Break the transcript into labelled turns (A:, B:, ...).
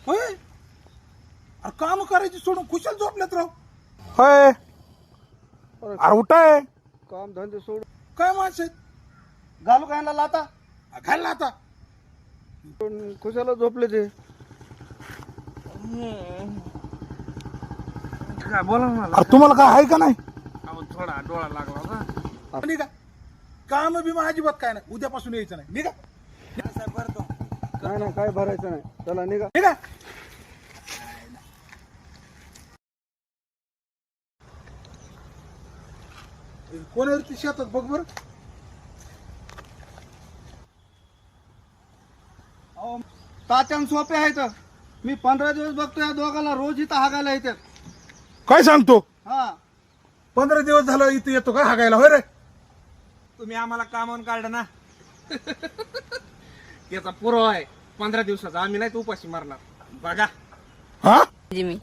A: होय अरे काम करायची सोडून कुशल झोपल्यात राव.
B: होय अरे उठाय.
C: काम धंदे सोडून
A: काय माणसं आहेत?
C: घालू काय ना लाता
A: घाल ना आता.
C: खुशाला झोपले ते.
D: काय बोला मला.
A: अरे तुम्हाला काय आहे का नाही?
D: अहो थोडा डोळा लागला होता.
A: निघा. काम बिमा अजिबात काय नाही. उद्यापासून यायचं नाही. निघा
C: नाही नाही काय भरायचं नाही. चला निघा.
A: निघा. कोणावरती शेतात बघ बर.
C: तात्यान सोपे आहेत. मी 15 दिवस बघतो या दोघाला रोज इथं हागायला येतात.
A: काय सांगतो?
C: हा
A: 15 दिवस झालं इथे येतो का हागायला? होय रे.
D: तुम्ही आम्हाला कामावून काढलं ना. त्याचा पुरावा आहे 15 दिवसाचा. आम्ही नाही उपाशी मारणार बघा.
A: हा
E: जिमी